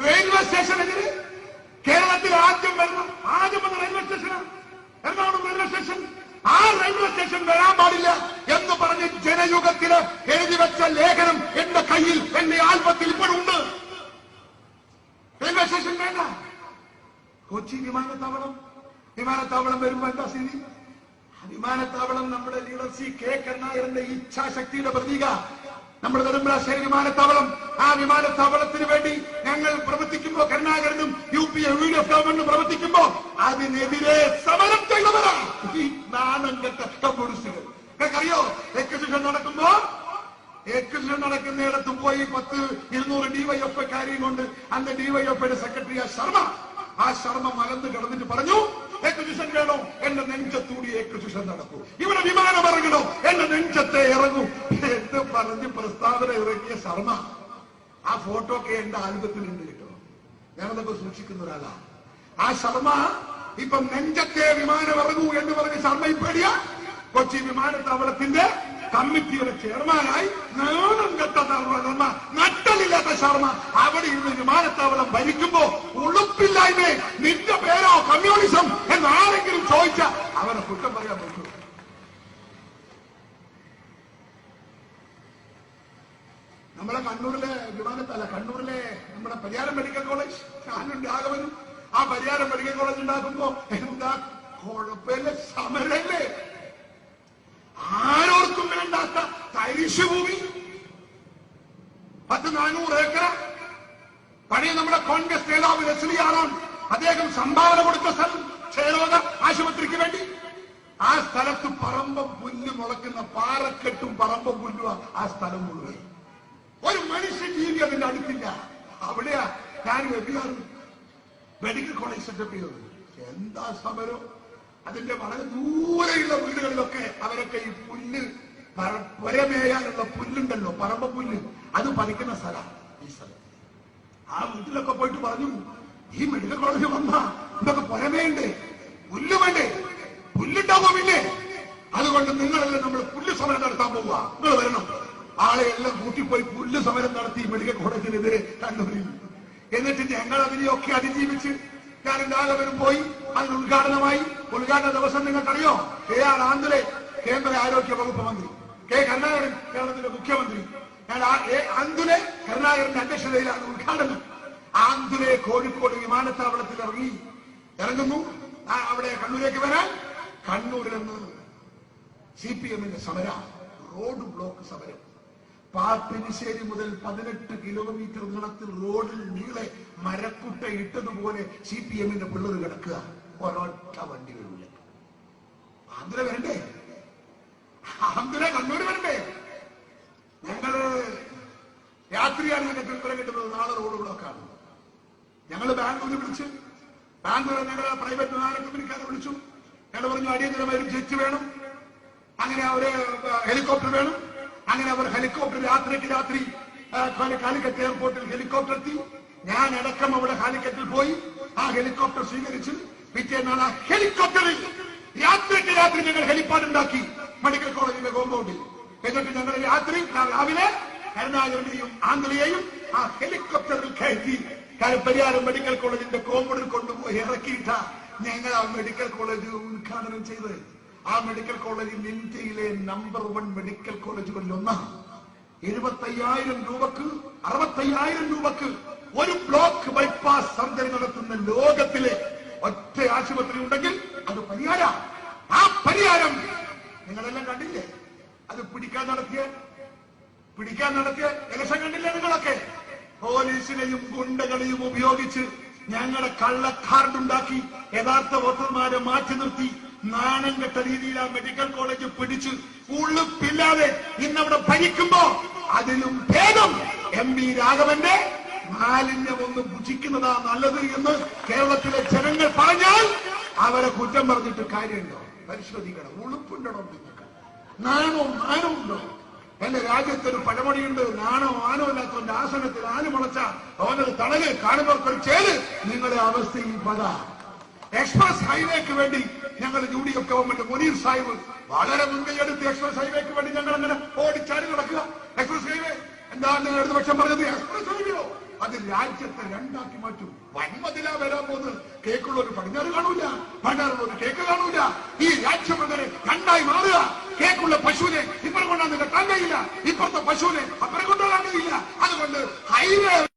Railway സ്റ്റേഷനെതിരെ കേരളത്തിൽ ആദ്യം വന്ന റെയിൽവേ സ്റ്റേഷനാണ് എറണാകുളം റെയിൽവേ സ്റ്റേഷൻ. ആ റെയിൽവേ സ്റ്റേഷൻ വരാൻ പാടില്ല എന്ന് പറഞ്ഞ് ജനയുഗത്തില് എഴുതി വെച്ച ലേഖനം എന്റെ കയ്യിൽ, എന്റെ ആൽബത്തിൽ ഇപ്പോഴുണ്ട്. റെയിൽവേ സ്റ്റേഷൻ വേണ്ട. കൊച്ചി വിമാനത്താവളം വരുമ്പോ എന്താ സ്ഥിതി? വിമാനത്താവളം നമ്മുടെ ലീഡർ സി കെ കരുണാകരന്റെ ഇച്ഛാശക്തിയുടെ പ്രതീക. നമ്മുടെ നെടുമ്പാശ്ശേരി വിമാനത്താവളം, ആ വിമാനത്താവളത്തിന് വേണ്ടി ഞങ്ങൾ പ്രവർത്തിക്കുമ്പോ, കരുണാകരനും UPA ഗവൺമെന്റും പ്രവർത്തിക്കുമ്പോ അതിനെതിരെ സമരം ചെയ്തവരാണ് ഈ നാണം കെട്ട കമ്മ്യൂണിസ്റ്റുകൾ. നിങ്ങൾക്കറിയോ, എക്സിബിഷൻ നടക്കുന്നിടത്ത് പോയി 100-200 ഡിവൈഎഫ്ഐക്കാരെയും കൊണ്ട് അന്ന് ഡിവൈഎഫ്ഐയുടെ സെക്രട്ടറി ആ ശർമ്മ മലന്ന് കിടന്നിട്ട് പറഞ്ഞു, എക്സിബിഷൻ വേണോ, എന്റെ നെഞ്ചത്തൂടി എക്സിബിഷൻ നടക്കൂ, ഇവിടെ വിമാനം ഇറങ്ങണോ, എന്റെ നെഞ്ചത്തെ ഇറങ്ങൂ എന്ന് പറഞ്ഞ് പ്രസ്താവന ഇറങ്ങിയ ശർമ്മ. ആ ഫോട്ടോ ഒക്കെ എന്റെ ആൽബത്തിലുണ്ട് കേട്ടോ, ഞാനതൊക്കെ സൂക്ഷിക്കുന്ന ഒരാളാ. ആ ശർമ്മ ഇപ്പം നെഞ്ചത്തെ വിമാനം ഇറങ്ങൂ എന്ന് പറഞ്ഞ ശർമ്മ ഇപ്പടിയാ കൊച്ചി വിമാനത്താവളത്തിന്റെ കമ്മിറ്റിയുടെ ചെയർമാനായി നാണം കെട്ട ശർമ്മ, നട്ടലില്ലാത്ത ശർമ്മ അവിടെ ഇരുന്ന് വിമാനത്താവളം ഭരിക്കുമ്പോ ഉളുപ്പില്ലായ്മ നിന്റെ പേരോ കമ്മ്യൂണിസം എന്നാരെങ്കിലും ചോദിച്ച അവനെ കുറ്റം പറയാൻ പറ്റൂ? നമ്മളെ കണ്ണൂരിലെ കണ്ണൂരിലെ നമ്മുടെ പരിയാരം മെഡിക്കൽ കോളേജ് ഞാനുണ്ട് ആകവനും. ആ പരിയാരം മെഡിക്കൽ കോളേജ് ഉണ്ടാക്കുമ്പോ എന്താ കുഴപ്പമില്ല, സമരല്ലേ, ആരോർക്കും വേണ്ടാത്ത തരിശുഭൂമി 400 ഏക്കർ പഴയ നമ്മുടെ കോൺഗ്രസ് നേതാവ് ലെസ്ലി ആറോൺ അദ്ദേഹം സംഭാവന കൊടുത്ത സ്ഥലം ക്ഷയരോഗ ആശുപത്രിക്ക് വേണ്ടി. ആ സ്ഥലത്ത് പറമ്പം പുല്ല് മുളക്കുന്ന പാറക്കെട്ടും പറമ്പം പുല്ലുക ആ സ്ഥലം മുഴുവൻ. ഒരു മനുഷ്യ ജീവി അതിന്റെ അടുത്തില്ല. അവിടെയാ ഞാൻ മെഡിക്കൽ കോളേജ് സെറ്റപ്പ് ചെയ്തത്. എന്താ സമരം! അതിന്റെ വളരെ ദൂരെയുള്ള വീടുകളിലൊക്കെ അവരൊക്കെ ഈ പുല്ല് പുരമേയാനുള്ള പുല്ലുണ്ടല്ലോ, പറമ്പ പുല്ല്, അത് പറിക്കുന്ന സ്ഥലമാണ് ഈ സ്ഥലം. ആ വീട്ടിലൊക്കെ പോയിട്ട് പറഞ്ഞു, ഈ മെഡിക്കൽ കോളേജ് വന്നാ ഇതൊക്കെ പുരമേണ്ടേ, പുല്ല് വേണ്ടേ, പുല്ലുണ്ടാവോ പിന്നെ, അതുകൊണ്ട് നിങ്ങളെല്ലാം നമ്മൾ പുല്ല് സമരം നടത്താൻ പോവുക, നിങ്ങൾ വരണം. ആളെയെല്ലാം കൂട്ടിപ്പോയി പുല്ല് സമരം നടത്തി മെഡിക്കൽ കോളേജിനെതിരെ കണ്ണൂരിൽ. എന്നിട്ട് ഞങ്ങൾ അതിനെയൊക്കെ അതിജീവിച്ച് ഞാൻ എല്ലാവരും പോയി. അതിന് ഉദ്ഘാടനമായി. ഉദ്ഘാടന ദിവസം നിങ്ങൾക്കറിയോ, KR ആന്തുലെ കേന്ദ്ര ആരോഗ്യ വകുപ്പ് മന്ത്രി, K കരുണാകരൻ കേരളത്തിന്റെ മുഖ്യമന്ത്രി. ഞാൻ ആന്തുലെ കരുണാകരന്റെ അധ്യക്ഷതയിലാണ് ഉദ്ഘാടനം. ആന്തുലെ കോഴിക്കോട് വിമാനത്താവളത്തിൽ ഇറങ്ങുന്നു. അവിടെ കണ്ണൂരേക്ക് വരാൻ കണ്ണൂരിൽ നിന്ന് CPMന്റെ സമരം, റോഡ് ബ്ലോക്ക് സമരം. പാപ്പിനിശ്ശേരി മുതൽ 18 കിലോമീറ്റർ നീളത്തിൽ റോഡിൽ നീളെ മരക്കുട്ട ഇട്ടതുപോലെ CPMന്റെ പിള്ളേർ കിടക്കുക. ഒരൊറ്റ വണ്ടി വരില്ല. ആന്ധ്ര വരണ്ടേ, ആന്ധ്ര കണ്ണൂർ വരണ്ടേ? ഞങ്ങള് രാത്രിയാണ് ഞങ്ങൾക്ക് വിവരം കിട്ടുന്നത്, നാളെ റോഡ് ബ്ലോക്കാണ്. ഞങ്ങള് ബാംഗ്ലൂരിൽ വിളിച്ച്, ബാംഗ്ലൂരിൽ ഞങ്ങളെ പ്രൈവറ്റ് വിമാന കമ്പനിക്കാരെ വിളിച്ചു. ഞങ്ങൾ പറഞ്ഞു അടിയന്തരമായി ഒരു ജെറ്റ് വേണം, അങ്ങനെ അവര് ഹെലികോപ്റ്റർ വേണം. അങ്ങനെ അവർ ഹെലികോപ്റ്റർ രാത്രി കാലിക്കറ്റ് എയർപോർട്ടിൽ ഹെലികോപ്റ്റർ എത്തി. ഞാൻ അടക്കം അവിടെ കാലിക്കറ്റിൽ പോയി ആ ഹെലികോപ്റ്റർ സ്വീകരിച്ച് പിറ്റേന്നാൾ ആ ഹെലികോപ്റ്ററിൽ രാത്രി ഞങ്ങൾ ഹെലിപ്പാഡ് ഉണ്ടാക്കി മെഡിക്കൽ കോളേജിന്റെ കോമ്പൗണ്ടിൽ. എന്നിട്ട് ഞങ്ങൾ രാവിലെ കരുണാകരനെയും ആന്ധ്രയെയും ആ ഹെലികോപ്റ്ററിൽ കയറ്റി പരിയാരം മെഡിക്കൽ കോളേജിന്റെ കോമ്പൗണ്ടിൽ കൊണ്ടുപോയി ഇറക്കിയിട്ട ഞങ്ങൾ ആ മെഡിക്കൽ കോളേജ് ഉദ്ഘാടനം ചെയ്ത്. ആ മെഡിക്കൽ കോളേജിൽ ഇന്ത്യയിലെ നമ്പർ 1 മെഡിക്കൽ കോളേജുകളിൽ ഒന്നാണ്. 75,000 രൂപക്ക് 65,000 രൂപക്ക് ഒരു ബ്ലോക്ക് ബൈപ്പാസ് സർജറി നടത്തുന്ന ലോകത്തിലെ ഒറ്റ ആശുപത്രി ഉണ്ടെങ്കിൽ അത് പരിയാരം. ആ പരിയാരം നിങ്ങളെല്ലാം കണ്ടില്ലേ? അത് പിടിക്കാൻ നടത്തിയ ഇലക്ഷൻ കണ്ടില്ലേ നിങ്ങളൊക്കെ? പോലീസിനെയും ഗുണ്ടകളെയും ഉപയോഗിച്ച് ഞങ്ങളുടെ കള്ളക്കാർഡുണ്ടാക്കി യഥാർത്ഥ വോട്ടർമാരെ മാറ്റി നിർത്തി നാണം കെട്ട രീതിയിൽ ആ മെഡിക്കൽ കോളേജ് പിടിച്ച് ഉള്ളിപ്പില്ലാതെ ഇന്നവിടെ ഭരിക്കുമ്പോ അതിലും ഭേദം MP രാഘവന്റെ മാലിന്യം ഒന്ന് ഭുജിക്കുന്നതാ നല്ലത് എന്ന് കേരളത്തിലെ ജനങ്ങൾ പറഞ്ഞാൽ അവരെ കുറ്റം പറഞ്ഞിട്ട് കാര്യമുണ്ടോ? പരിശോധിക്കണം. ഉളുപ്പുണ്ടോ നിങ്ങൾക്ക്? മാനമുണ്ടോ? എന്റെ രാജ്യത്തൊരു പഴമൊഴിയുണ്ട്, നാണോ മാനോ ഇല്ലാത്തവന്റെ ആസനത്തിൽ ആല് മുളച്ച അവനൊരു തണല് കാണുന്നവർക്കൊരു ചേല്. നിങ്ങളുടെ അവസ്ഥ ഈ പദ. എക്സ്പ്രസ് ഹൈവേക്ക് വേണ്ടി ഞങ്ങൾ UDF ഗവൺമെന്റ് മുനീർ സാഹിബ് വളരെ മുൻകൈയെടുത്ത് എക്സ്പ്രസ് ഹൈവേക്ക് വേണ്ടി ഞങ്ങൾ അങ്ങനെ ഓടിച്ചാടി നടക്കുക. എക്സ്പ്രസ് ഹൈവേ എന്താണ് ഇടതുപക്ഷം പറഞ്ഞത്? എക്സ്പ്രസ് ഹൈവേയോ അത് രാജ്യത്തെ രണ്ടാക്കി മാറ്റും. വൻമതിലാ വരാൻ പോകുന്നത്. കേക്കുള്ള ഒരു പടിഞ്ഞാറ് കാണൂല, പടിഞ്ഞാറുള്ള ഒരു കേക്ക് കാണൂല. ഈ രാജ്യം അങ്ങനെ രണ്ടായി മാറുക. കേക്കുള്ള പശുവിനെ ഇപ്പുറം കൊണ്ടാന്ന് കെട്ടാൻ കഴിയില്ല, ഇപ്പുറത്തെ പശുവിനെ അപ്പുറം കൊണ്ടുപോകാൻ കഴിയില്ല. അതുകൊണ്ട് ഹൈവേ